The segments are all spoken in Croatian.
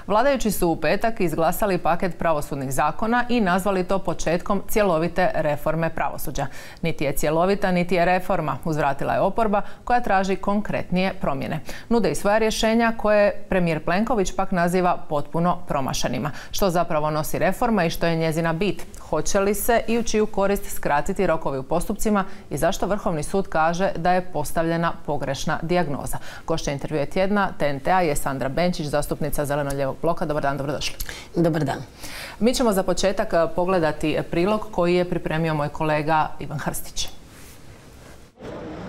Vladajući su u petak izglasali paket pravosudnih zakona i nazvali to početkom cjelovite reforme pravosuđa. Niti je cjelovita, niti je reforma, uzvratila je oporba koja traži konkretnije promjene. Nude i svoja rješenja koje premijer Plenković pak naziva potpuno promašenima. Što zapravo nosi reforma i što je njezina bit? Hoće li se i u čiju korist skratiti rokovi u postupcima i zašto Vrhovni sud kaže da je postavljena pogrešna dijagnoza? Gošća intervjua tjedna TNT-a je Sandra Benčić, zastupnica Zeleno-lijevog bloka. Dobar dan, dobrodošli. Dobar dan. Mi ćemo za početak pogledati prilog koji je pripremio moj kolega Ivan Hrstić.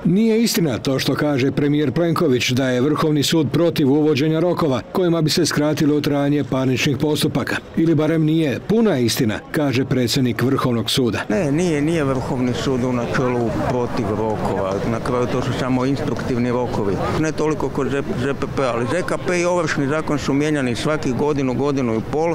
Nije istina to što kaže premijer Plenković da je Vrhovni sud protiv uvođenja rokova kojima bi se skratilo trajanje parničnih postupaka. Ili barem nije puna istina, kaže predsjednik Vrhovnog suda. Ne, nije Vrhovni sud u načelu protiv rokova. Na kraju to su samo instruktivni rokovi. Ne toliko kod ZPP, ali ZKP i Ovršni zakon su mijenjani svaki godinu i pol,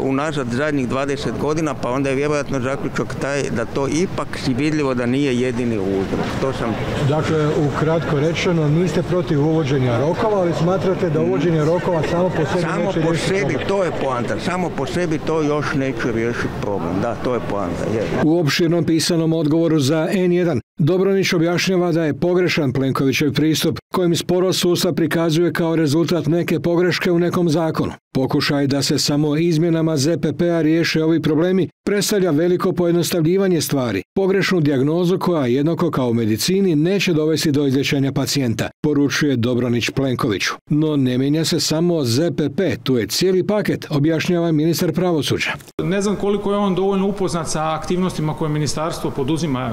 unazad zadnjih 20 godina, pa onda je vjerojatno zaključak taj da to ipak si vidljivo da nije jedini uzrok. To sam... Dakle, ukratko rečeno, niste protiv uvođenja rokova, ali smatrate da uvođenje rokova samo po sebi neće riješiti problem. To je poanta. Samo po sebi to još neće riješiti problem. Da, to je poanta. U opširnom pisanom odgovoru za N1 Dobronić objašnjava da je pogrešan Plenkovićev pristup kojim sporo sustav prikazuje kao rezultat neke pogreške u nekom zakonu. Pokušaj da se samo izmjenama ZPP-a riješe ovi problemi predstavlja veliko pojednostavljivanje stvari, pogrešnu dijagnozu koja jednako kao u medicini neće dovesti do izlječenja pacijenta, poručuje Dobronić Plenkoviću. No ne mijenja se samo ZPP, tu je cijeli paket, objašnjava ministar pravosuđa. Ne znam koliko je on dovoljno upoznat sa aktivnostima koje ministarstvo poduzima.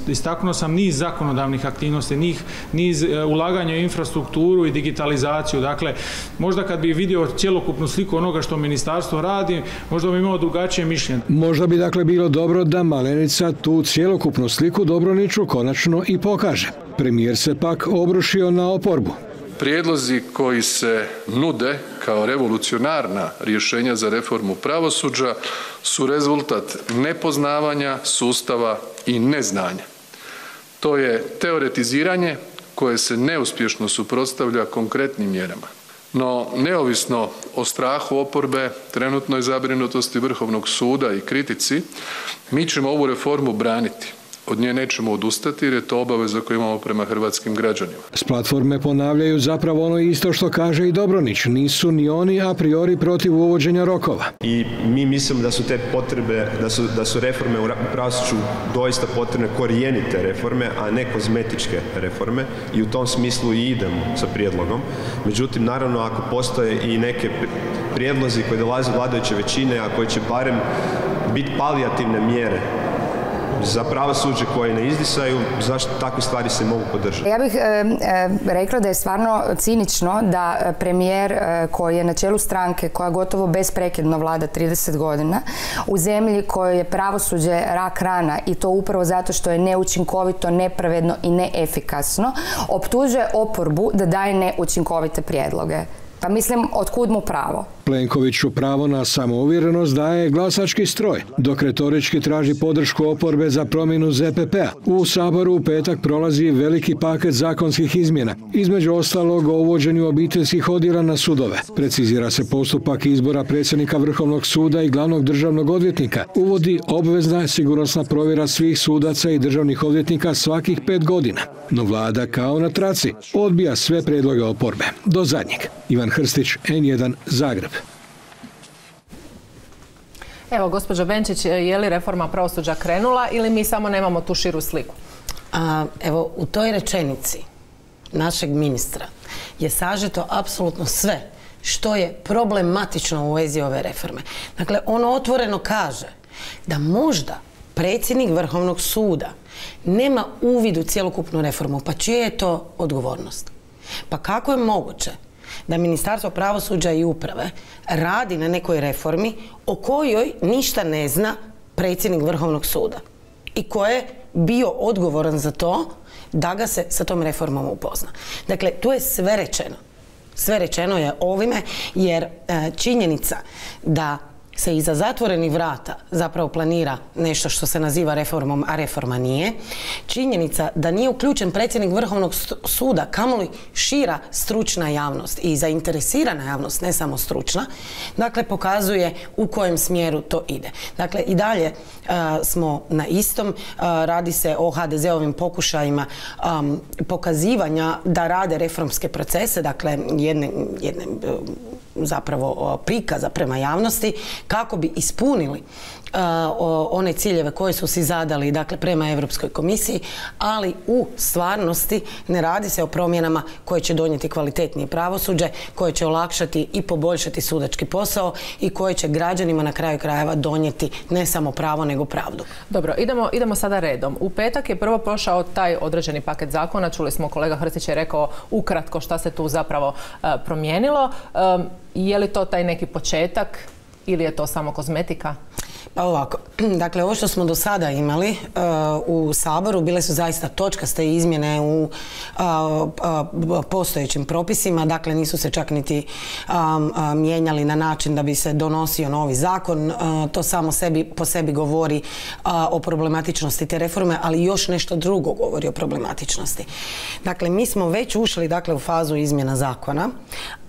Istaknuo sam niz zakonodavnih aktivnosti, niz ulaganja u infrastrukturu i digitalizaciju. Dakle, možda kad bi vidio cjelokupnu sliku onoga što ministarstvo radi, možda bi imao drugačije mišljenje. Možda bi dakle bilo dobro da Malenica tu cjelokupnu sliku Dobroniću konačno i pokaže. Premijer se pak obrušio na oporbu. Prijedlozi koji se nude kao revolucionarna rješenja za reformu pravosuđa su rezultat nepoznavanja sustava i neznanja. To je teoretiziranje koje se neuspješno suprotstavlja konkretnim mjerama. No, neovisno o strahu oporbe, trenutnoj zabrinutosti Vrhovnog suda i kritici, mi ćemo ovu reformu braniti. Od nje nećemo odustati jer je to obaveza koju imamo prema hrvatskim građanima. S platforme ponavljaju zapravo ono isto što kaže i Dobronić. Nisu ni oni a priori protiv uvođenja rokova. I mi mislimo da su te potrebe, da su reforme u pravosuđu doista potrebne korijenite reforme, a ne kozmetičke reforme i u tom smislu i idemo sa prijedlogom. Međutim, naravno, ako postoje i neke prijedlozi koji dolaze od vladajuće većine, a koji će barem biti palijativne mjere za pravosuđe koje ne izdisaju, zašto takve stvari se mogu podržati? Ja bih rekla da je stvarno cinično da premijer koji je na čelu stranke koja gotovo besprekidno vlada 30 godina u zemlji kojoj je pravosuđe rak rana i to upravo zato što je neučinkovito, nepravedno i neefikasno, optužuje oporbu da daje neučinkovite prijedloge. Pa mislim, otkud mu pravo? Plenkoviću pravo na samouvjerenost daje glasački stroj, dok retorički traži podršku oporbe za promjenu ZPP-a. U Saboru u petak prolazi veliki paket zakonskih izmjena, između ostalog o uvođenju obiteljskih odjela na sudove. Precizira se postupak izbora predsjednika Vrhovnog suda i glavnog državnog odvjetnika. Uvodi obvezna sigurnosna provjera svih sudaca i državnih odvjetnika svakih 5 godina. No vlada kao na traci odbija sve prijedloge oporbe. Do zadnjeg. Ivan Hrstić, N1, Zagreb. Evo, gospođo Benčić, je li reforma pravosuđa krenula ili mi samo nemamo tu širu sliku? Evo, u toj rečenici našeg ministra je sažeto apsolutno sve što je problematično u vezi ove reforme. Dakle, on otvoreno kaže da možda predsjednik Vrhovnog suda nema uvid u cjelokupnu reformu. Pa čija je to odgovornost? Pa kako je moguće da Ministarstvo pravosuđa i uprave radi na nekoj reformi o kojoj ništa ne zna predsjednik Vrhovnog suda i ko je bio odgovoran za to da ga se sa tom reformom upozna? Dakle, tu je sve rečeno. Sve rečeno je ovime, jer činjenica da se iza zatvorenih vrata zapravo planira nešto što se naziva reformom, a reforma nije. Činjenica da nije uključen predsjednik Vrhovnog suda, kamoli šira stručna javnost i zainteresirana javnost, ne samo stručna, dakle pokazuje u kojem smjeru to ide. Dakle, i dalje smo na istom, radi se o HDZ-ovim pokušajima pokazivanja da rade reformske procese, dakle jedne zapravo prikaza prema javnosti kako bi ispunili one ciljeve koje su si zadali, dakle prema Europskoj komisiji, ali u stvarnosti ne radi se o promjenama koje će donijeti kvalitetnije pravosuđe, koje će olakšati i poboljšati sudački posao i koje će građanima na kraju krajeva donijeti ne samo pravo nego pravdu. Dobro, idemo sada redom. U petak je prvo prošao taj određeni paket zakona, čuli smo kolega Hrstić je rekao ukratko šta se tu zapravo promijenilo. Je li to taj neki početak ili je to samo kozmetika? Pa ovako, dakle ovo što smo do sada imali u Saboru bile su zaista točkaste izmjene u postojećim propisima, dakle nisu se čak niti mijenjali na način da bi se donosio novi zakon. To samo po sebi govori o problematičnosti te reforme, ali još nešto drugo govori o problematičnosti. Dakle, mi smo već ušli u fazu izmjena zakona,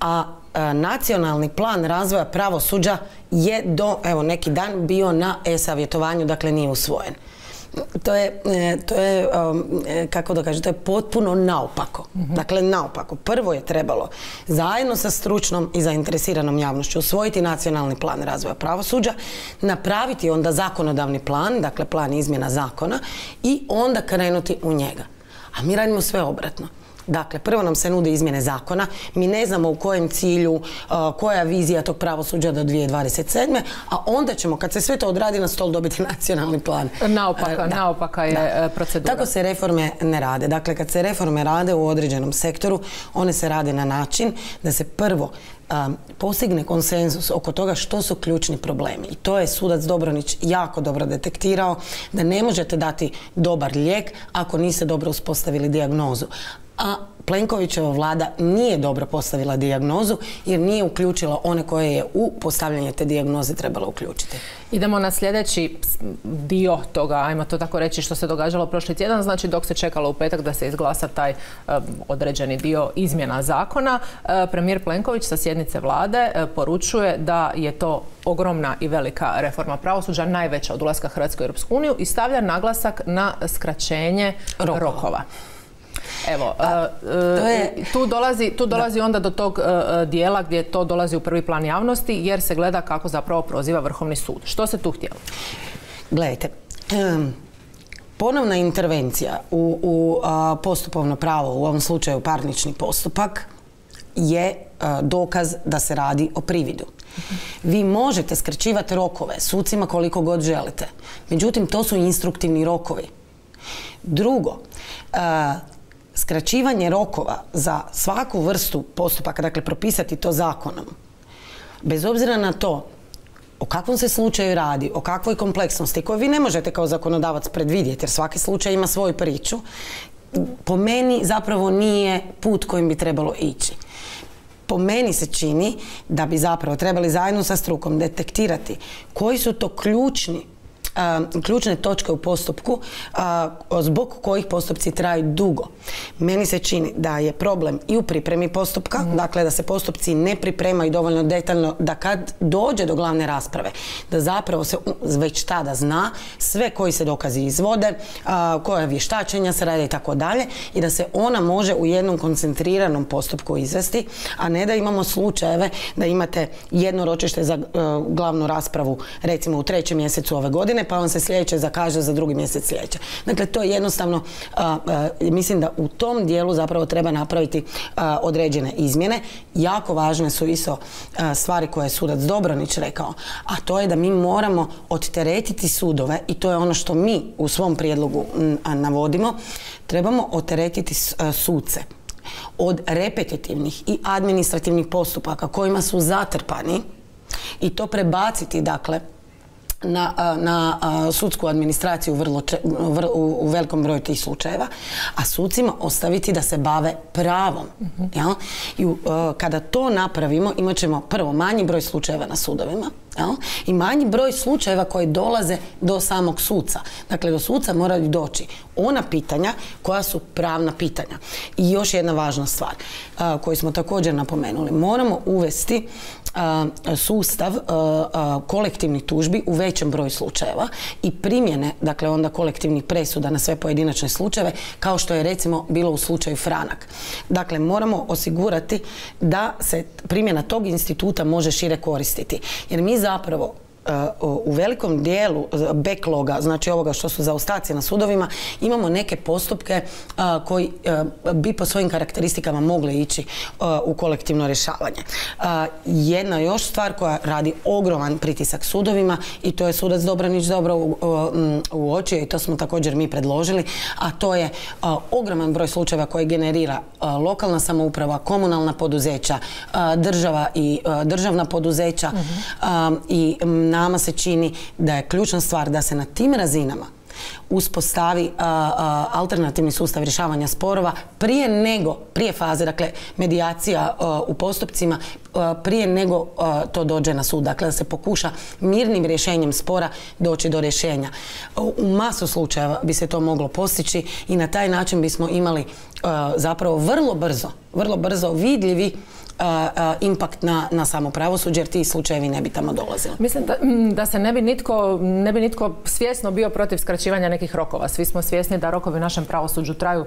a nacionalni plan razvoja pravosuđa je do neki dan bio na e-savjetovanju, dakle nije usvojen. To je kako da kažem, to je potpuno naopako. Dakle, naopako. Prvo je trebalo zajedno sa stručnom i zainteresiranom javnošću usvojiti nacionalni plan razvoja pravosuđa, napraviti onda zakonodavni plan, dakle plan izmjena zakona i onda krenuti u njega. A mi radimo sve obratno. Dakle, prvo nam se nude izmjene zakona, mi ne znamo u kojem cilju, koja je vizija tog pravosuđa do 2027. A onda ćemo, kad se sve to odradi, na stol dobiti nacionalni plan. Naopaka je procedura. Tako se reforme ne rade. Dakle, kad se reforme rade u određenom sektoru, one se rade na način da se prvo postigne konsenzus oko toga što su ključni problemi. I to je sudac Dobronić jako dobro detektirao, da ne možete dati dobar lijek ako niste dobro uspostavili dijagnozu. A Plenkovićeva vlada nije dobro postavila dijagnozu jer nije uključila one koje je u postavljanje te dijagnoze trebalo uključiti. Idemo na sljedeći dio toga, ajmo to tako reći, što se događalo prošli tjedan, znači dok se čekalo u petak da se izglasa taj određeni dio izmjena zakona. Premijer Plenković sa sjednice vlade poručuje da je to ogromna i velika reforma pravosuđa, najveća od ulaska Hrvatske u Europsku uniju i stavlja naglasak na skraćenje rokova. Evo, tu dolazi onda do tog dijela gdje to dolazi u prvi plan javnosti jer se gleda kako zapravo proziva Vrhovni sud. Što se tu htjelo? Gledajte, ponovna intervencija u postupovno pravo, u ovom slučaju parnični postupak, je dokaz da se radi o prividu. Vi možete skraćivati rokove sucima koliko god želite, međutim to su instruktivni rokovi. Drugo, skraćivanje rokova za svaku vrstu postupaka, dakle propisati to zakonom, bez obzira na to o kakvom se slučaju radi, o kakvoj kompleksnosti koju vi ne možete kao zakonodavac predvidjeti jer svaki slučaj ima svoju priču, po meni zapravo nije put kojim bi trebalo ići. Po meni se čini da bi zapravo trebali zajedno sa strukom detektirati koji su to ključne točke u postupku zbog kojih postupci traju dugo. Meni se čini da je problem i u pripremi postupka, dakle da se postupci ne pripremaju dovoljno detaljno, da kad dođe do glavne rasprave, da zapravo se već tada zna sve koji se dokazi izvode, koja vještačenja se rade i tako dalje i da se ona može u jednom koncentriranom postupku izvesti, a ne da imamo slučajeve da imate jedno ročište za glavnu raspravu recimo u 3. mjesecu ove godine, pa on se sljedeće zakaže za 2. mjesec sljedeće. Dakle, to je jednostavno, mislim da u tom dijelu zapravo treba napraviti određene izmjene. Jako važne su isto stvari koje je sudac Dobronić rekao, a to je da mi moramo odteretiti sudove i to je ono što mi u svom prijedlogu navodimo, trebamo odteretiti suce od repetitivnih i administrativnih postupaka kojima su zatrpani i to prebaciti, dakle, na sudsku administraciju u velikom broju tih slučajeva, a sucima ostaviti da se bave pravom. I kada to napravimo, imat ćemo prvo manji broj slučajeva na sudovima, I manji broj slučajeva koji dolaze do samog suca. Dakle, do suca moraju doći ona pitanja koja su pravna pitanja. I još jedna važna stvar koju smo također napomenuli. Moramo uvesti sustav kolektivnih tužbi u većem broju slučajeva i primjene, dakle onda kolektivnih presuda na sve pojedinačne slučajeve, kao što je recimo bilo u slučaju Franak. Dakle, moramo osigurati da se primjena tog instituta može šire koristiti. Jer mi zapravo u velikom dijelu backloga, znači ovoga što su zaostaci na sudovima, imamo neke postupke koji bi po svojim karakteristikama mogli ići u kolektivno rješavanje. Jedna još stvar koja radi ogroman pritisak sudovima, i to je sudac Dobranić dobro uočio i to smo također mi predložili, a to je ogroman broj slučajeva koji generira lokalna samouprava, komunalna poduzeća, država i državna poduzeća i nama se čini da je ključna stvar da se na tim razinama uspostavi alternativni sustav rješavanja sporova prije faze, dakle medijacija u postupcima, prije nego to dođe na sud. Dakle, da se pokuša mirnim rješenjem spora doći do rješenja. U masu slučajeva bi se to moglo postići i na taj način bismo imali zapravo vrlo brzo vidljivi impakt na samo pravosuđe, jer ti slučajevi ne bi tamo dolazili. Mislim da se ne bi nitko svjesno bio protiv skraćivanja nekih rokova. Svi smo svjesni da rokovi u našem pravosuđu traju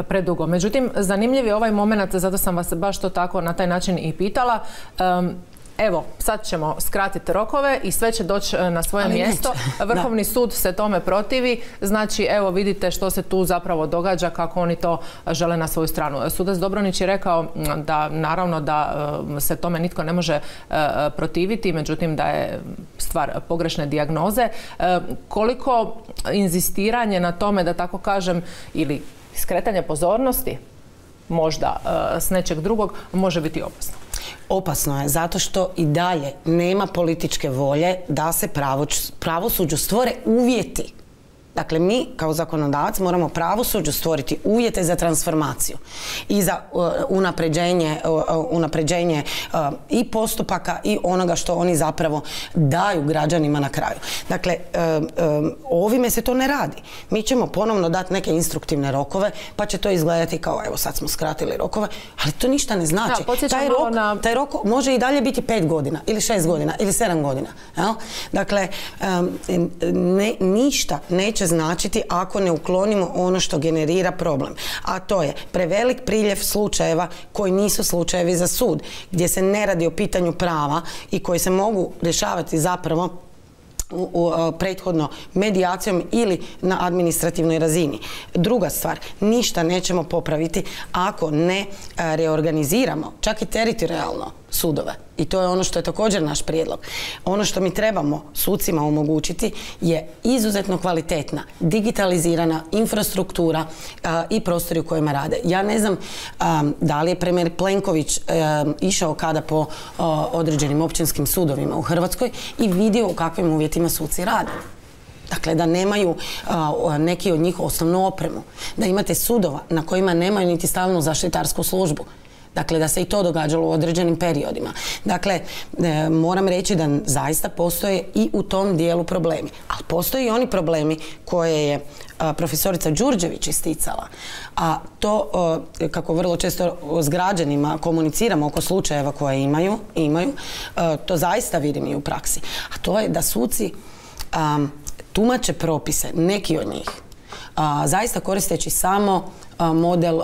predugo. Međutim, zanimljiv je ovaj moment, zato sam vas baš to tako na taj način i pitala. Evo, sad ćemo skratiti rokove i sve će doći na svoje mjesto. Vrhovni sud se tome protivi. Znači, evo vidite što se tu zapravo događa, kako oni to žele na svoju stranu. Sudac Dobronić je rekao da naravno da se tome nitko ne može protiviti, međutim da je stvar pogrešne dijagnoze. Koliko inzistiranje na tome, da tako kažem, ili skretanje pozornosti možda s nečeg drugog može biti opasno? Opasno je zato što i dalje nema političke volje da se pravosuđu stvore uvjeti. Dakle, mi kao zakonodavac moramo pravosuđu stvoriti uvjete za transformaciju i za unapređenje i postupaka i onoga što oni zapravo daju građanima na kraju. Dakle, ovime se to ne radi. Mi ćemo ponovno dati neke instruktivne rokove, pa će to izgledati kao evo sad smo skratili rokove, ali to ništa ne znači. Taj rok može i dalje biti 5 godina ili 6 godina ili 7 godina. Dakle, ništa neće značiti ako ne uklonimo ono što generira problem. A to je prevelik priljev slučajeva koji nisu slučajevi za sud, gdje se ne radi o pitanju prava i koji se mogu rješavati zapravo prethodno medijacijom ili na administrativnoj razini. Druga stvar, ništa nećemo popraviti ako ne reorganiziramo, čak i teritorijalno, sudove. I to je ono što je također naš prijedlog. Ono što mi trebamo sucima omogućiti je izuzetno kvalitetna, digitalizirana infrastruktura i prostori u kojima rade. Ja ne znam da li je premijer Plenković išao kada po određenim općinskim sudovima u Hrvatskoj i vidio u kakvim uvjetima suci rade. Dakle, da nemaju neki od njih osnovnu opremu. Da imate sudova na kojima nemaju niti stalnu zaštitarsku službu. Dakle, da se i to događalo u određenim periodima. Dakle, moram reći da zaista postoje i u tom dijelu problemi. Ali postoje i oni problemi koje je profesorica Đurđević isticala. A to, kako vrlo često s građanima komuniciramo oko slučajeva koje imaju, to zaista vidim i u praksi. A to je da suci tumače propise, neki od njih, zaista koristeći samo model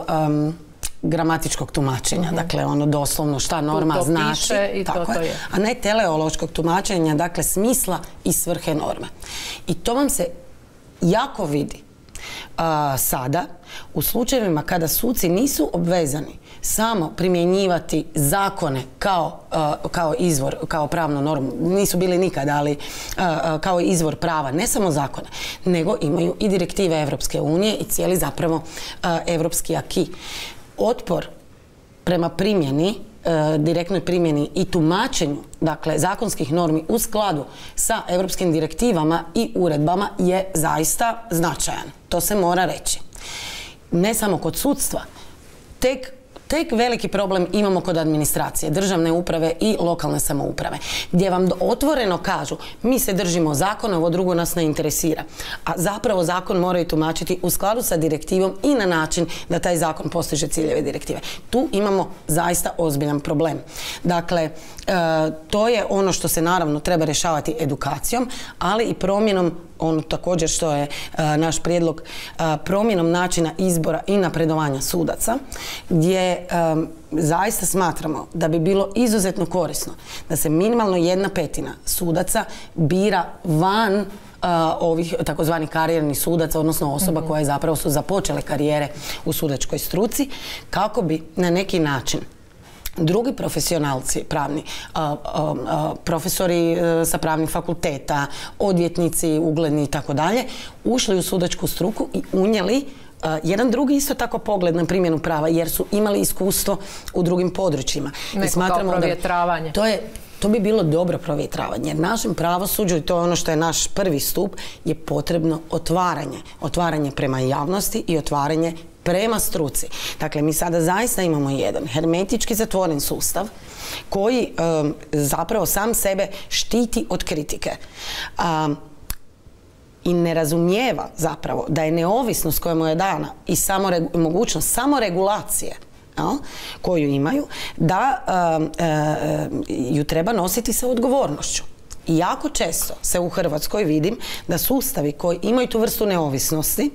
gramatičkog tumačenja, dakle ono doslovno šta norma znači, tako je, a ne teleološkog tumačenja, dakle smisla i svrhe norme. I to vam se jako vidi sada u slučajevima kada suci nisu obvezani samo primjenjivati zakone kao izvor, kao pravnu normu, nisu bili nikada, ali kao izvor prava, ne samo zakone, nego imaju i direktive Evropske unije i cijeli zapravo evropski acquis. Otpor prema primjeni, direktnoj primjeni i tumačenju, dakle, zakonskih normi u skladu sa europskim direktivama i uredbama je zaista značajan. To se mora reći. Ne samo kod sudstva. Tek Tek veliki problem imamo kod administracije, državne uprave i lokalne samouprave, gdje vam otvoreno kažu mi se držimo zakona, ovo drugo nas ne interesira. A zapravo zakon moraju tumačiti u skladu sa direktivom i na način da taj zakon postiže ciljeve direktive. Tu imamo zaista ozbiljan problem. Dakle, to je ono što se naravno treba rješavati edukacijom, ali i promjenom, ono također što je naš prijedlog, promjenom načina izbora i napredovanja sudaca, gdje zaista smatramo da bi bilo izuzetno korisno da se minimalno 1/5 sudaca bira van ovih takozvanih karijernih sudaca, odnosno osoba koje zapravo su započele karijere u sudačkoj struci, kako bi na neki način drugi profesionalci pravni, profesori sa pravnih fakulteta, odvjetnici, ugledni i tako dalje, ušli u sudačku struku i unijeli jedan drugi isto tako pogled na primjenu prava, jer su imali iskustvo u drugim područjima. Neko kao provjetravanje. To bi bilo dobro provjetravanje. Jer našem pravosuđu, i to je ono što je naš prvi stup, je potrebno otvaranje. Otvaranje prema javnosti i otvaranje prema struci. Dakle, mi sada zaista imamo jedan hermetički zatvoren sustav koji zapravo sam sebe štiti od kritike. I ne razumijeva zapravo da je neovisnost koja mu je dana i mogućnost samoregulacije koju imaju, da ju treba nositi sa odgovornošću. I jako često se u Hrvatskoj vidim da sustavi koji imaju tu vrstu neovisnosti,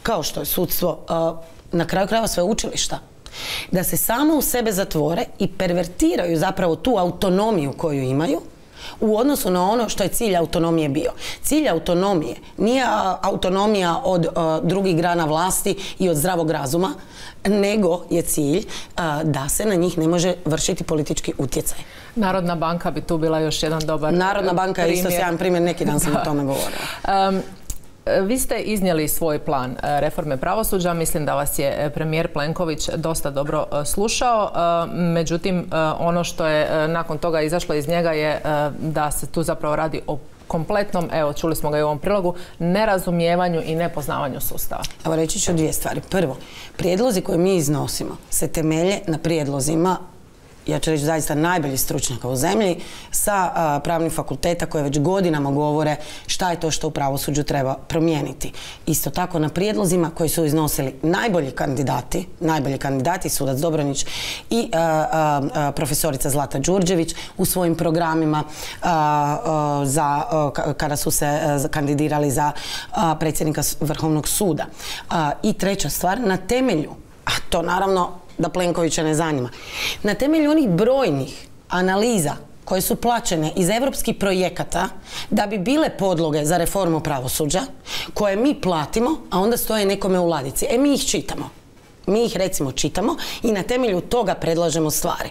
kao što je sudstvo, na kraju krajeva sveučilišta, da se samo u sebe zatvore i pervertiraju zapravo tu autonomiju koju imaju u odnosu na ono što je cilj autonomije bio. Cilj autonomije nije autonomija od drugih grana vlasti i od zdravog razuma, nego je cilj da se na njih ne može vršiti politički utjecaj. Narodna banka bi tu bila još jedan dobar primjer. Narodna banka je isto sjajan primjer, neki dan sam o tome govorila. Vi ste iznijeli svoj plan reforme pravosuđa, mislim da vas je premijer Plenković dosta dobro slušao, međutim ono što je nakon toga izašlo iz njega je da se tu zapravo radi o kompletnom, evo čuli smo ga i u ovom prilogu, nerazumijevanju i nepoznavanju sustava. Evo reći ću dvije stvari. Prvo, prijedlozi koje mi iznosimo se temelje na prijedlozima, ja ću reći zaista najboljih stručnjaka u zemlji, sa pravnih fakulteta koje već godinama govore šta je to što u pravosuđu treba promijeniti. Isto tako na prijedlozima koji su iznosili najbolji kandidati, sudac Dobronić i profesorica Zlata Đurđević u svojim programima kada su se kandidirali za predsjednika Vrhovnog suda. I treća stvar, na temelju, a to naravno da Plenkovića ne zanima, na temelju onih brojnih analiza koje su plaćene iz europskih projekata da bi bile podloge za reformu pravosuđa, koje mi platimo, a onda stoje nekome u ladici. Mi ih čitamo. Mi ih recimo čitamo i na temelju toga predlažemo stvari.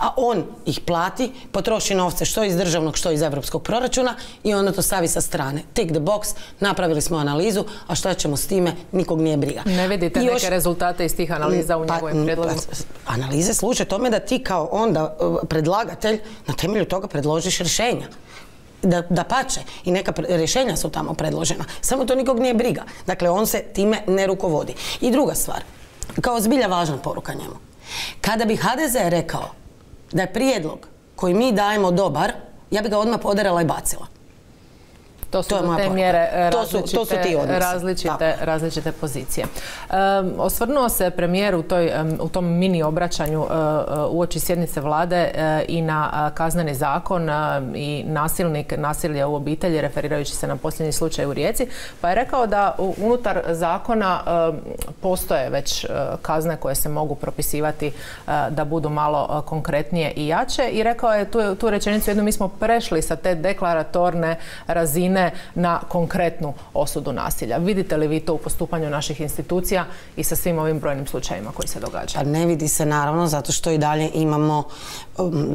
A on ih plati, potroši novce što iz državnog, što iz europskog proračuna i onda to stavi sa strane. Tick the box, napravili smo analizu, a što ćemo s time, nikog nije briga. Ne vidite neke rezultate iz tih analiza u njegovim prijedlozima? Analize služe tome da ti kao onda predlagatelj na temelju toga predložiš rješenja. Da pače i neka rješenja su tamo predložena. Samo to nikog nije briga. Dakle, on se time ne rukovodi. I druga stvar, kao zbilja važna poruka njemu. Kada bi HDZ rekao da je prijedlog koji mi dajemo dobar, ja bi ga odmah poderala i bacila. To su te mjere različite pozicije. Osvrnuo se premijer u tom mini obraćanju uoči sjednice vlade i na kazneni zakon i nasilje u obitelji, referirajući se na posljednji slučaj u Rijeci, pa je rekao da unutar zakona postoje već kazne koje se mogu propisivati da budu malo konkretnije i jače, i rekao je tu rečenicu jednu: mi smo prešli sa te deklaratorne razine na konkretnu osudu nasilja. Vidite li vi to u postupanju naših institucija i sa svim ovim brojnim slučajima koji se događaju? Pa ne vidi se naravno, zato što i dalje imamo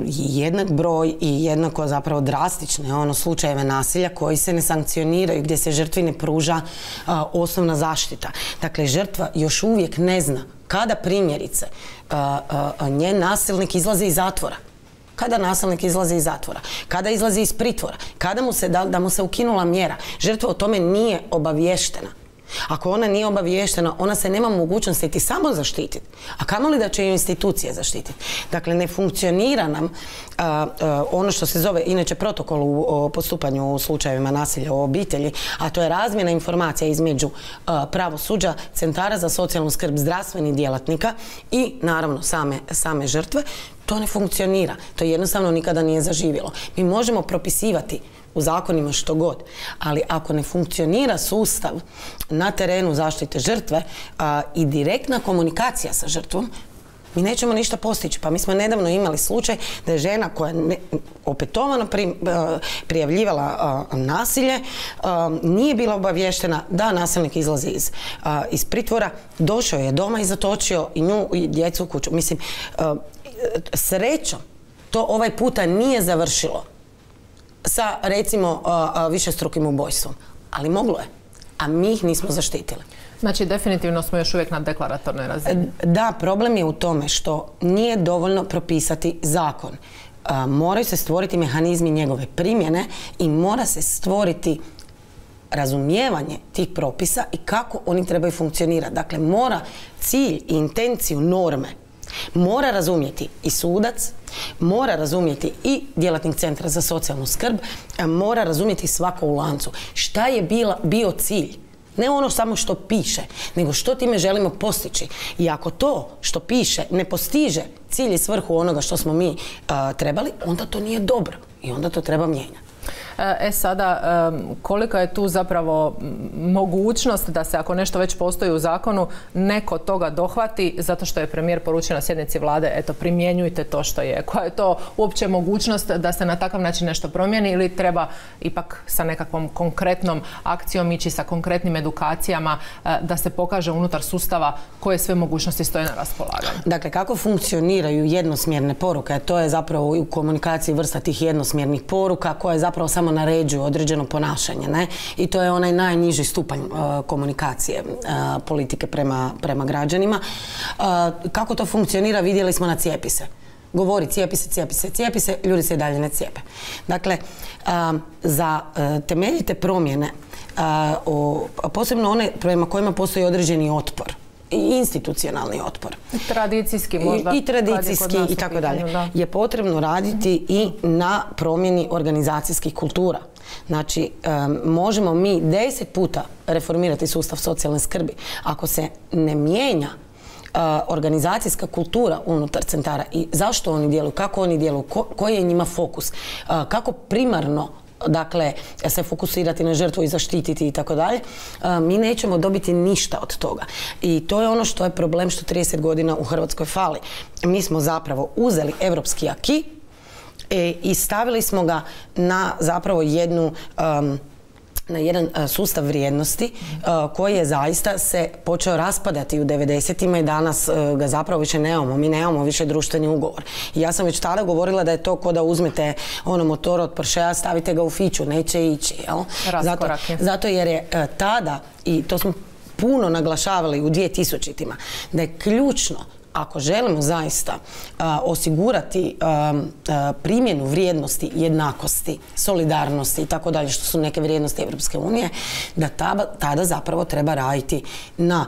jednak broj i jednako zapravo drastične slučajeve nasilja koji se ne sankcioniraju, gdje se žrtvi ne pruža osnovna zaštita. Dakle, žrtva još uvijek ne zna kada primjerice njen nasilnik izlazi iz zatvora. Kada nasilnik izlazi iz zatvora, kada izlazi iz pritvora, kada da mu se ukinula mjera. Žrtva o tome nije obavještena. Ako ona nije obaviještena, ona se nema mogućnosti niti samo zaštititi, a kamoli da će ju institucije zaštititi. Dakle, ne funkcionira nam ono što se zove inače protokol o postupanju u slučajevima nasilja u obitelji, a to je razmjena informacija između pravosuđa, centara za socijalnu skrb, zdravstvenih djelatnika i naravno same žrtve. To ne funkcionira. To jednostavno nikada nije zaživjelo. Mi možemo propisivati u zakonima što god, ali ako ne funkcionira sustav na terenu zaštite žrtve i direktna komunikacija sa žrtvom, mi nećemo ništa postići. Pa mi smo nedavno imali slučaj da je žena koja opetovano prijavljivala nasilje, nije bila obavještena da nasilnik izlazi iz pritvora, došao je doma i zatočio i nju i djecu u kuću. Mislim, srećom, to ovaj puta nije završilo sa, recimo, višestrukim ubojstvom. Ali moglo je. A mi ih nismo zaštitili. Znači, definitivno smo još uvijek na deklaratornoj razini. Da, problem je u tome što nije dovoljno propisati zakon. Moraju se stvoriti mehanizmi njegove primjene i mora se stvoriti razumijevanje tih propisa i kako oni trebaju funkcionirati. Dakle, mora cilj i intenciju norme mora razumjeti i sudac, mora razumjeti i djelatnik centra za socijalnu skrb, mora razumjeti svako u lancu. Šta je bio cilj? Ne ono samo što piše, nego što time želimo postići. I ako to što piše ne postiže cilj i svrhu onoga što smo mi trebali, onda to nije dobro i onda to treba mijenjati. Sada, kolika je tu zapravo mogućnost da se, ako nešto već postoji u zakonu, neko toga dohvati, zato što je premijer poručio na sjednici vlade, eto, primjenjujte to što je. Koja je to uopće mogućnost da se na takav način nešto promijeni ili treba ipak sa nekakvom konkretnom akcijom ići, sa konkretnim edukacijama da se pokaže unutar sustava koje sve mogućnosti stoje na raspolaganju? Dakle, kako funkcioniraju jednosmjerne poruke? To je zapravo u komunikaciji vrsta tih jednosmjernih poruka koje zapravo samo naređuju određeno ponašanje, ne? I to je onaj najniži stupanj komunikacije politike prema građanima. Kako to funkcionira vidjeli smo na cijepi se. Govori cijepi se, cijepi se, cijepi se, ljudi se i dalje ne cijepe. Dakle, za temeljite promjene, posebno one prema kojima postoji određeni otpor, i institucionalni otpor. Tradicijski možda. I tradicijski i tako dalje. Je potrebno raditi i na promjeni organizacijskih kultura. Znači, možemo mi 10 puta reformirati sustav socijalne skrbi. Ako se ne mijenja organizacijska kultura unutar centara i zašto oni djeluju, kako oni djeluju, koji je njima fokus, kako primarno dakle, se fokusirati na žrtvu i zaštititi i tako dalje, mi nećemo dobiti ništa od toga. I to je ono što je problem što 30 godina u Hrvatskoj fali. Mi smo zapravo uzeli evropski aki i stavili smo ga na zapravo na jedan sustav vrijednosti koji je zaista se počeo raspadati u 90-ima i danas ga zapravo više nemamo. Mi nemamo više društveni ugovor. I ja sam već tada govorila da je to kao da uzmete motor od Porschea, stavite ga u fiću, neće ići. Zato jer je tada, i to smo puno naglašavali u 2000-ima, da je ključno ako želimo zaista osigurati primjenu vrijednosti, jednakosti, solidarnosti i tako dalje, što su neke vrijednosti Europske unije, da tada zapravo treba raditi na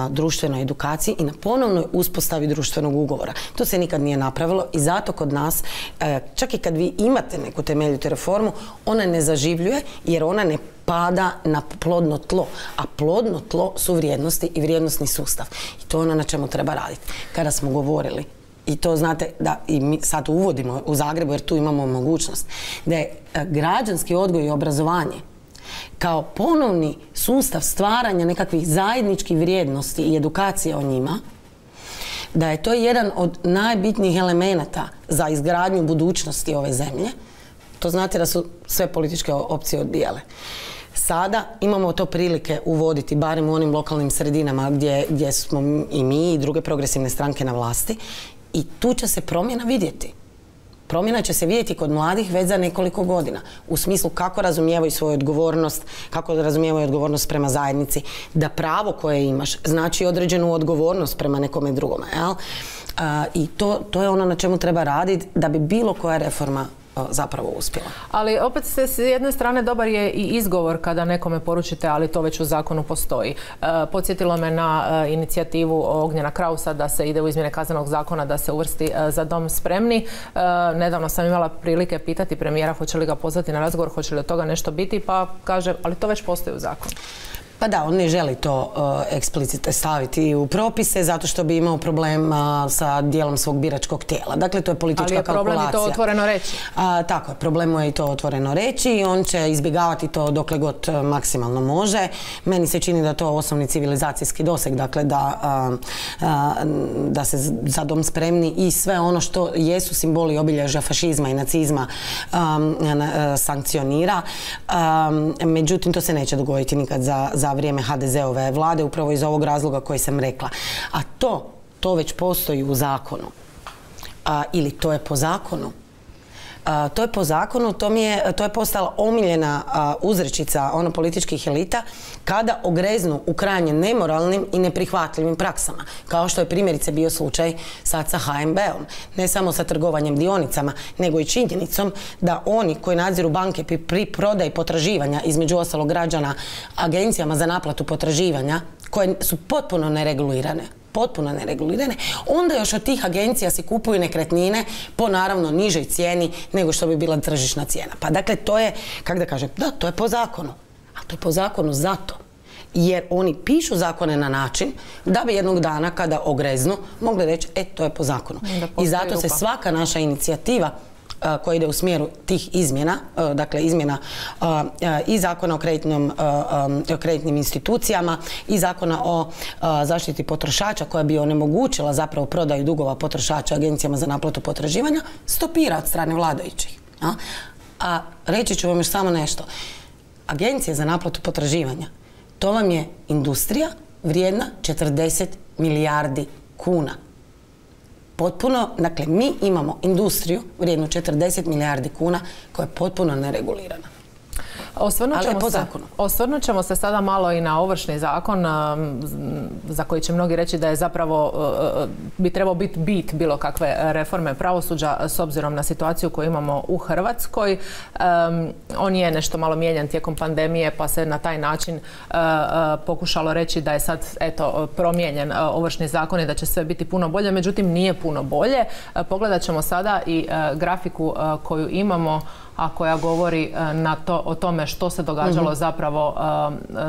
društvenoj edukaciji i na ponovnoj uspostavi društvenog ugovora. To se nikad nije napravilo i zato kod nas, čak i kad vi imate neku temeljitu reformu, ona ne zaživljuje jer ona ne pada na plodno tlo, a plodno tlo su vrijednosti i vrijednosni sustav. I to je ono na čemu treba raditi. Kada smo govorili, i to znate da i mi sad uvodimo u Zagrebu jer tu imamo mogućnost, da je građanski odgoj i obrazovanje kao ponovni sustav stvaranja nekakvih zajedničkih vrijednosti i edukacije o njima, da je to jedan od najbitnijih elemenata za izgradnju budućnosti ove zemlje. To znate da su sve političke opcije odbijale. Sada imamo to prilike uvoditi, barem u onim lokalnim sredinama gdje smo i mi i druge progresivne stranke na vlasti, i tu će se promjena vidjeti. Promjena će se vidjeti kod mladih već za nekoliko godina. U smislu kako razumijevaju svoju odgovornost, kako razumijevaju odgovornost prema zajednici, da pravo koje imaš znači određenu odgovornost prema nekome drugome. I to je ono na čemu treba raditi da bi bilo koja reforma zapravo uspjela. Ali opet s jedne strane dobar je i izgovor kada nekome poručite, ali to već u zakonu postoji. Podsjetilo me na inicijativu Ognjena Krausa da se ide u izmjene kaznenog zakona, da se uvrsti Za dom spremni. Nedavno sam imala prilike pitati premijera hoće li ga pozvati na razgovor, hoće li od toga nešto biti, pa kaže, ali to već postoji u zakonu. Pa da, on ne želi to eksplicite staviti u propise zato što bi imao problem sa dijelom svog biračkog tijela. Dakle, to je politička kalkulacija. Ali je problem i to otvoreno reći. Tako je, problem mu je i to otvoreno reći i on će izbjegavati to dokle god maksimalno može. Meni se čini da je to osnovni civilizacijski doseg, dakle da se Za dom spremni i sve ono što jesu simboli obilježja fašizma i nacizma sankcionira. Međutim, to se neće dogoditi nikad za vrijeme HDZ-ove vlade, upravo iz ovog razloga koji sam rekla. A to već postoji u zakonu. Ili to je po zakonu. To je po zakonu, to je postala omiljena uzrečica političkih elita kada ogreznu u krajnje nemoralnim i neprihvatljivim praksama. Kao što je primjerice bio slučaj sad sa HNB-om. Ne samo sa trgovanjem dionicama, nego i činjenicom da oni koji nadziru banke pri prodaji potraživanja, između ostalog građana, agencijama za naplatu potraživanja, koje su potpuno neregulirane, onda još od tih agencija se kupuju nekretnine po naravno nižoj cijeni nego što bi bila tržišna cijena. Pa dakle, to je, kako da kažem, da, to je po zakonu. A to je po zakonu zato jer oni pišu zakone na način da bi jednog dana kada ogreznu mogli reći, to je po zakonu. I zato se svaka naša inicijativa koja ide u smjeru tih izmjena, dakle izmjena i zakona o kreditnim institucijama i zakona o zaštiti potrošača koja bi onemogućila zapravo prodaju dugova potrošača agencijama za naplatu potraživanja, stopira od strane vladajućih. A reći ću vam još samo nešto. Agencije za naplatu potraživanja, to vam je industrija vrijedna 40 milijardi kuna. Potpuno, dakle, mi imamo industriju vrijednu 40 milijardi kuna koja je potpuno neregulirana. Osvrnut ćemo se sada malo i na Ovršni zakon za koji će mnogi reći da je zapravo bi trebao biti bit bilo kakve reforme pravosuđa s obzirom na situaciju koju imamo u Hrvatskoj. On je nešto malo mijenjan tijekom pandemije pa se na taj način pokušalo reći da je sad promijenjen Ovršni zakon i da će sve biti puno bolje, međutim nije puno bolje. Pogledat ćemo sada i grafiku koju imamo, a koja govori o tome što se događalo zapravo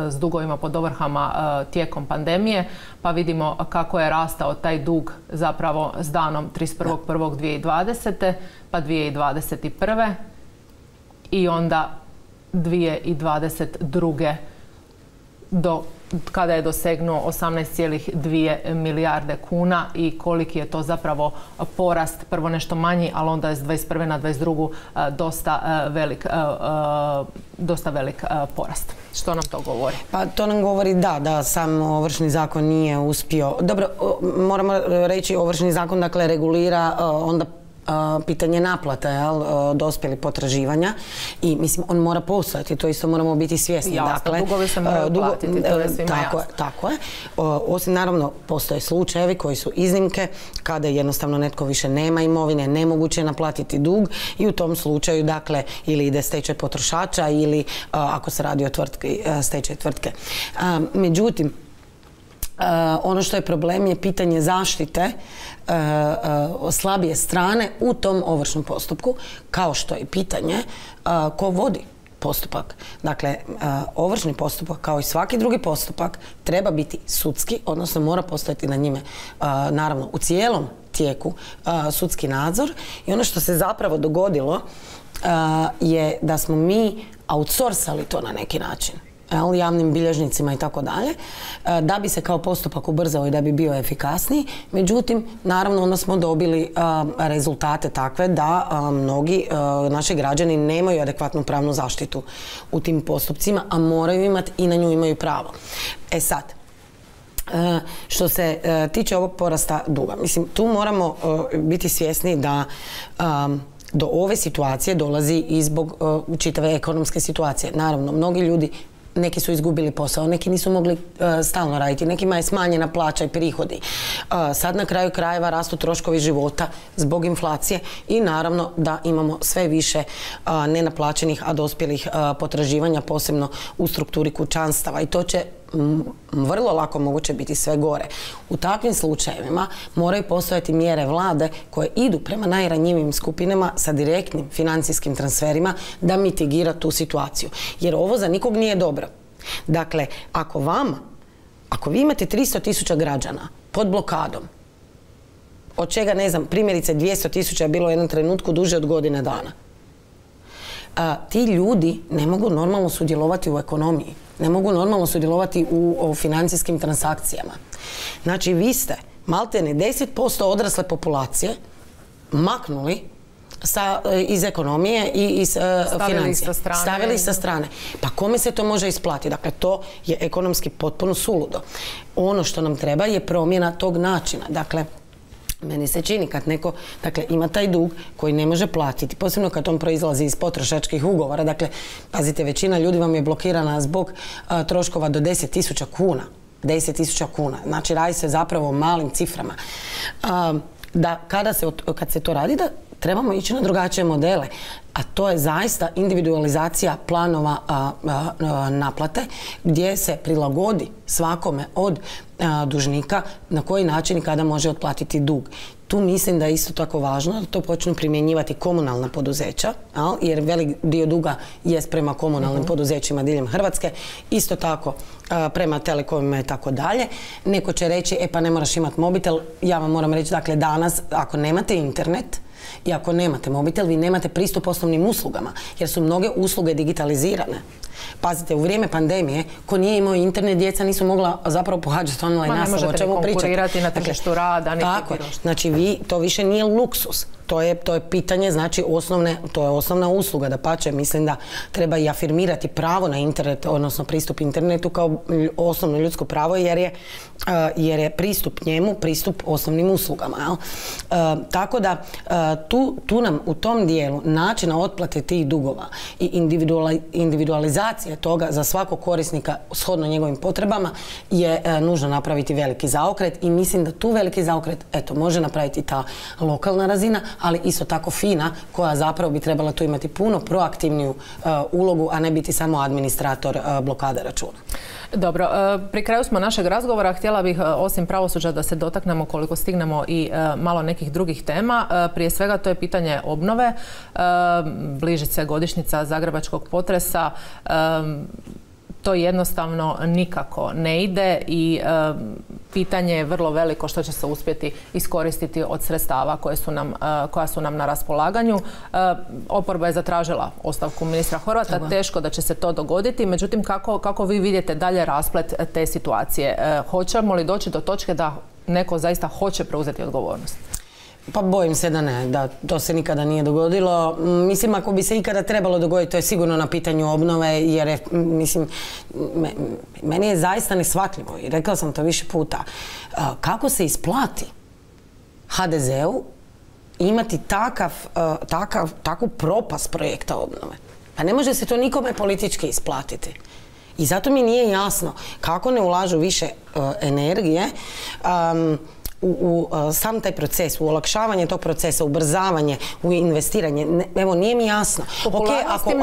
s dugovima pod ovrhama tijekom pandemije, pa vidimo kako je rastao taj dug zapravo s danom 31.1.2020. pa 2021. i onda 2022. do kada je dosegnuo 18,2 milijarde kuna i koliki je to zapravo porast, prvo nešto manji, ali onda je s 21. na 22. dosta velik porast. Što nam to govori? Pa to nam govori da sam Ovršni zakon nije uspio. Dobro, moramo reći Ovršni zakon dakle regulira onda pitanje naplate dospjelih potraživanja i mislim on mora postojati, to isto moramo biti svjesni. Jasno, dugovi se moraju platiti, to je svima jasno. Tako je. Osim naravno postoje slučajevi koji su iznimke kada jednostavno netko više nema imovine, nemoguće je naplatiti dug i u tom slučaju dakle ili ide stečaj potrošača ili ako se radi o tvrtki, stečaj tvrtke. Međutim, ono što je problem je pitanje zaštite slabije strane u tom ovršnom postupku, kao što je pitanje ko vodi postupak. Dakle, ovršni postupak, kao i svaki drugi postupak, treba biti sudski, odnosno mora postojati na njime, naravno, u cijelom tijeku sudski nadzor. I ono što se zapravo dogodilo je da smo mi outsourcali to na neki način javnim bilježnicima i tako dalje, da bi se kao postupak ubrzao i da bi bio efikasniji. Međutim, naravno, onda smo dobili rezultate takve da mnogi naši građani nemaju adekvatnu pravnu zaštitu u tim postupcima, a moraju imati i na nju imaju pravo. E sad, što se tiče ovog porasta duga, mislim, tu moramo biti svjesni da do ove situacije dolazi i zbog čitave ekonomske situacije. Naravno, mnogi ljudi neki su izgubili posao, neki nisu mogli stalno raditi, nekima je smanjena plaća i prihodi. Sad na kraju krajeva rastu troškovi života zbog inflacije i naravno da imamo sve više nenaplaćenih, a dospjelih potraživanja, posebno u strukturi kućanstava i to će vrlo lako moguće biti sve gore. U takvim slučajevima moraju postojati mjere vlade koje idu prema najranjivijim skupinama sa direktnim financijskim transferima da mitigira tu situaciju. Jer ovo za nikog nije dobro. Dakle, ako vi imate 300.000 građana pod blokadom, od čega, ne znam, primjerice 200.000 je bilo u jednom trenutku duže od godine dana, ti ljudi ne mogu normalno sudjelovati u ekonomiji, ne mogu normalno sudjelovati u financijskim transakcijama. Znači, vi ste maltene 10% odrasle populacije maknuli iz ekonomije i iz financija. Stavili sa strane. Pa kome se to može isplatiti? Dakle, to je ekonomski potpuno suludo. Ono što nam treba je promjena tog načina. Dakle, meni se čini kad neko ima taj dug koji ne može platiti, posebno kad on proizlazi iz potrošačkih ugovora. Dakle, pazite, većina ljudi vam je blokirana zbog troškova do 10.000 kuna. 10.000 kuna. Znači, radi se zapravo o malim ciframa. Kad se to radi, da trebamo ići na drugačije modele, a to je zaista individualizacija planova naplate gdje se prilagodi svakome od dužnika na koji način i kada može otplatiti dug. Tu mislim da je isto tako važno da to počnu primjenjivati komunalna poduzeća, jer velik dio duga jest prema komunalnim poduzećima diljem Hrvatske, isto tako prema telekomima i tako dalje. Neko će reći, pa ne moraš imati mobitel. Ja vam moram reći, dakle, danas, ako nemate internet i ako nemate mobitel, vi nemate pristup osnovnim uslugama, jer su mnoge usluge digitalizirane. Pazite, u vrijeme pandemije, ko nije imao internet, djeca nisu mogla zapravo pohađati online nastavu. Ne možete konkurirati na tržištu rada. Tako, znači to više nije luksus. To je pitanje, znači, to je osnovna usluga. Dapače, mislim da treba i afirmirati pravo na internet, odnosno pristup internetu kao osnovno ljudsko pravo, jer je pristup njemu pristup osnovnim uslugama. Tako da tu nam u tom dijelu načina otplate tih dugova i individualizacija toga za svakog korisnika shodno njegovim potrebama je nužno napraviti veliki zaokret i mislim da tu veliki zaokret može napraviti ta lokalna razina, ali isto tako FINA, koja zapravo bi trebala tu imati puno proaktivniju ulogu, a ne biti samo administrator blokade računa. Dobro, pri kraju smo našeg razgovora. Htjela bih, osim pravosuđa, da se dotaknemo koliko stignemo i malo nekih drugih tema. Prije svega to je pitanje obnove. Bliži se godišnjica zagrebačkog potresa. To jednostavno nikako ne ide i pitanje je vrlo veliko što će se uspjeti iskoristiti od sredstava koja su nam na raspolaganju. Oporba je zatražila ostavku ministra Horvata, teško da će se to dogoditi, međutim kako vi vidite dalje rasplet te situacije? Hoćemo li doći do točke da neko zaista hoće preuzeti odgovornost? Pa bojim se da ne, da to se nikada nije dogodilo. Mislim, ako bi se ikada trebalo dogoditi, to je sigurno na pitanju obnove, jer mislim, meni je zaista neshvatljivo i rekla sam to više puta. Kako se isplati HDZ-u imati takvu propast projekta obnove? Pa ne može se to nikome politički isplatiti. I zato mi nije jasno kako ne ulažu više energije u sam taj proces, u olakšavanje tog procesa, ubrzavanje, u investiranje. Evo, nije mi jasno.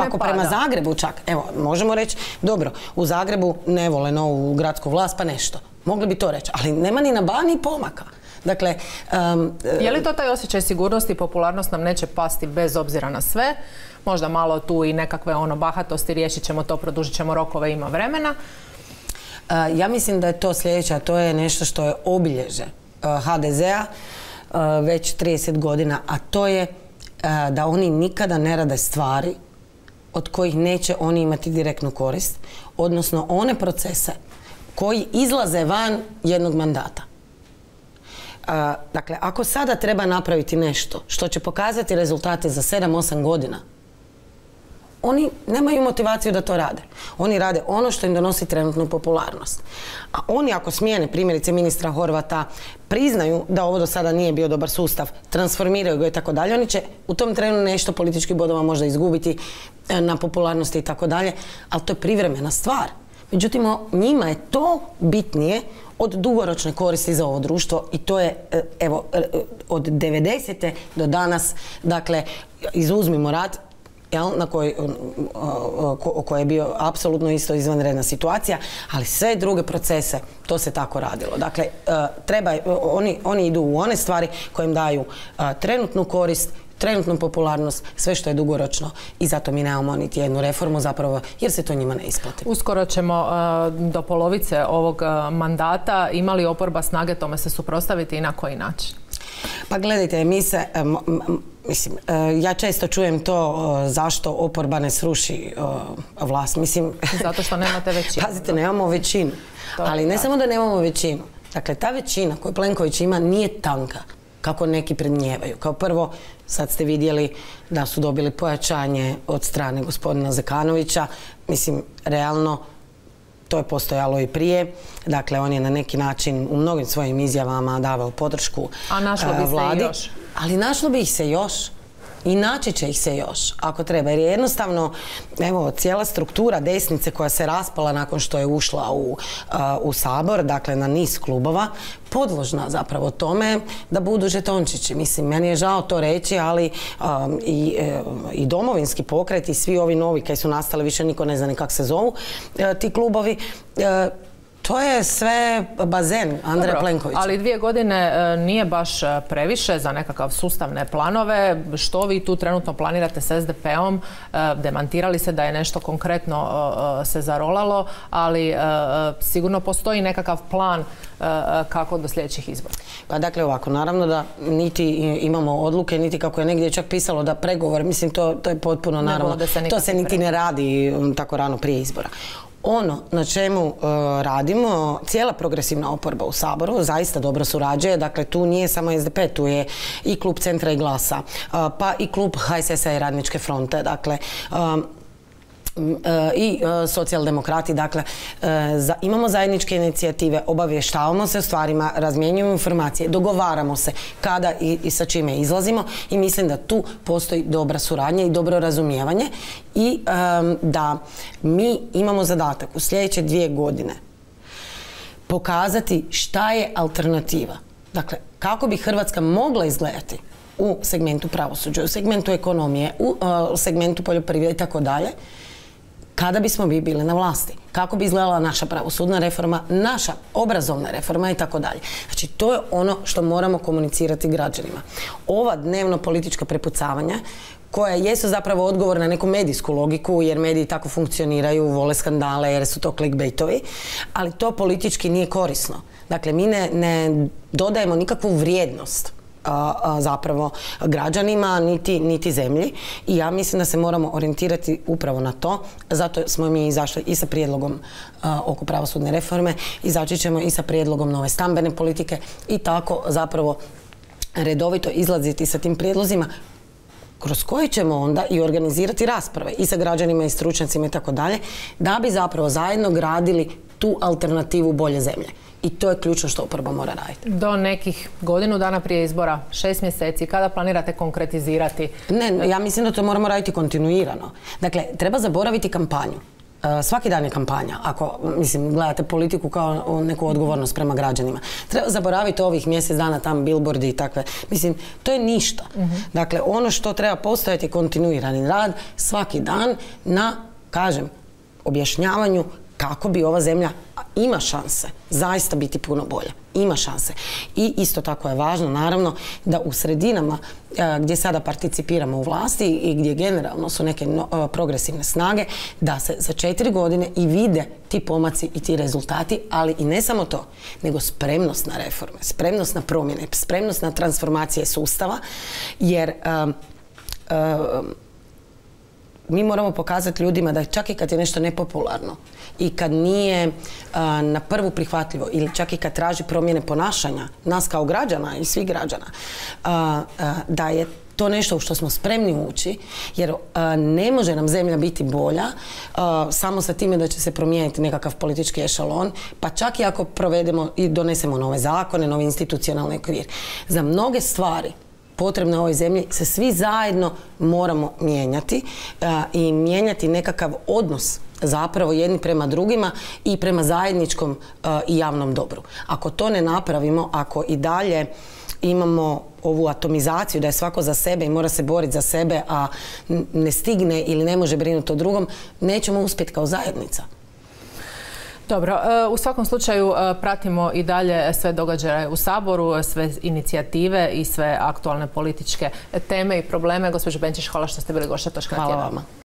Ako prema Zagrebu čak, evo, možemo reći, dobro, u Zagrebu ne vole novu gradsku vlast, pa nešto. Mogli bi to reći, ali nema ni na Baniji pomaka. Dakle, je li to taj osjećaj sigurnosti i popularnost nam neće pasti bez obzira na sve? Možda malo tu i nekakve bahatosti, riješit ćemo to, produžit ćemo rokove, ima vremena. Ja mislim da je to sljedeće, a to je nešto što je obilježe HDZ-a već 30 godina, a to je da oni nikada ne rade stvari od kojih neće oni imati direktnu korist, odnosno one procese koji izlaze van jednog mandata. Dakle, ako sada treba napraviti nešto što će pokazati rezultate za 7-8 godina, oni nemaju motivaciju da to rade. Oni rade ono što im donosi trenutnu popularnost. A oni, ako smijene primjerice ministra Horvata, priznaju da ovo do sada nije bio dobar sustav, transformiraju ga i tako dalje, oni će u tom trenu nešto političkih bodova možda izgubiti na popularnosti i tako dalje, ali to je privremena stvar. Međutim, njima je to bitnije od dugoročne koristi za ovo društvo i to je, evo, od 90. do danas, dakle, izuzmimo rat, na koji je bio apsolutno isto izvanredna situacija, ali sve druge procese, to se tako radilo. Dakle, oni idu u one stvari koje im daju trenutnu korist, trenutnu popularnost, sve što je dugoročno i zato mi nemamo niti jednu reformu zapravo jer se to njima ne isplati. Uskoro ćemo do polovice ovog mandata, imali oporba snage tome se suprotstaviti i na koji način? Pa gledajte, mislim, ja često čujem to zašto oporba ne sruši vlast. Mislim, zato što nemate većinu. Pazite, nemamo većinu. Ali ne samo da nemamo većinu. Dakle, ta većina koju Plenković ima nije tanka, kako neki predmnijevaju. Kao prvo, sad ste vidjeli da su dobili pojačanje od strane gospodina Zekanovića. Mislim, realno, to je postojalo i prije. Dakle, on je na neki način u mnogim svojim izjavama davao podršku vladi. A našlo bi se i još? Ali našlo bi ih se još. I naći će ih se još, ako treba. Jer je jednostavno, evo, cijela struktura desnice koja se raspala nakon što je ušla u Sabor, dakle na niz klubova, podložna zapravo tome da budu žetončići. Mislim, meni je žao to reći, ali i Domovinski pokret i svi ovi novi koji su nastali, više niko ne zna ni kako se zovu, ti klubovi, to je sve bazen Andreja Plenkovića. Ali 2 godine nije baš previše za nekakav sustavne planove. Što vi tu trenutno planirate s SDP-om? Demantirali se da je nešto konkretno se zarolalo, ali sigurno postoji nekakav plan kako do sljedećih izbora. Pa dakle ovako, naravno da niti imamo odluke, niti kako je negdje čak pisalo da pregovor, mislim to je potpuno naravno, to se niti ne radi tako rano prije izbora. Ono na čemu radimo, cijela progresivna oporba u Saboru zaista dobro surađuje, dakle tu nije samo SDP, tu je i klub Centra i Glasa, pa i klub HSS-a i Radničke fronte, dakle i socijaldemokrati, dakle imamo zajedničke inicijative, obavještavamo se o stvarima, razmjenjujemo informacije, dogovaramo se kada i sa čime izlazimo i mislim da tu postoji dobra suradnja i dobro razumijevanje i da mi imamo zadatak u sljedeće 2 godine pokazati šta je alternativa. Dakle, kako bi Hrvatska mogla izgledati u segmentu pravosuđa, u segmentu ekonomije, u segmentu poljoprivrede i tako dalje, kada bismo mi bili na vlasti. Kako bi izgledala naša pravosudna reforma, naša obrazovna reforma i tako dalje. Znači, to je ono što moramo komunicirati građanima. Ova dnevno politička prepucavanja koja jesu zapravo odgovor na neku medijsku logiku, jer mediji tako funkcioniraju, vole skandale jer su to clickbaitovi, ali to politički nije korisno. Dakle, mi ne dodajemo nikakvu vrijednost zapravo građanima niti zemlji i ja mislim da se moramo orijentirati upravo na to. Zato smo mi izašli i sa prijedlogom oko pravosudne reforme, izaći ćemo i sa prijedlogom nove stambene politike i tako zapravo redovito izlaziti sa tim prijedlozima kroz koji ćemo onda i organizirati rasprave i sa građanima i stručnjacima i tako dalje, da bi zapravo zajedno gradili tu alternativu bolje zemlje. I to je ključno što oporba mora raditi. Do nekih godinu dana prije izbora, 6 mjeseci, kada planirate konkretizirati? Ne, ja mislim da to moramo raditi kontinuirano. Dakle, treba zaboraviti kampanju. Svaki dan je kampanja, ako, mislim, gledate politiku kao neku odgovornost prema građanima. Treba zaboraviti ovih mjesec dana tam billboardi i takve. Mislim, to je ništa. Dakle, ono što treba postojati je kontinuirani rad svaki dan na, kažem, objašnjavanju kako bi ova zemlja ima šanse zaista biti puno bolja. Ima šanse. I isto tako je važno, naravno, da u sredinama gdje sada participiramo u vlasti i gdje generalno su neke progresivne snage, da se za 4 godine i vide ti pomaci i ti rezultati, ali i ne samo to, nego spremnost na reforme, spremnost na promjene, spremnost na transformacije sustava, jer mi moramo pokazati ljudima da čak i kad je nešto nepopularno i kad nije na prvu prihvatljivo ili čak i kad traži promjene ponašanja nas kao građana i svih građana, da je to nešto u što smo spremni ući, jer ne može nam zemlja biti bolja samo sa time da će se promijeniti nekakav politički ešalon, pa čak i ako provedemo i donesemo nove zakone, novi institucionalni okvir. Za mnoge stvari potrebne ovoj zemlji se svi zajedno moramo mijenjati i mijenjati nekakav odnos zapravo jedni prema drugima i prema zajedničkom i javnom dobru. Ako to ne napravimo, ako i dalje imamo ovu atomizaciju da je svako za sebe i mora se boriti za sebe, a ne stigne ili ne može brinuti o drugom, nećemo uspjeti kao zajednica. Dobro, u svakom slučaju pratimo i dalje sve događaje u Saboru, sve inicijative i sve aktualne političke teme i probleme. Gospođo Benčić, hvala što ste bili gošća Točka na tjednu. Hvala vama.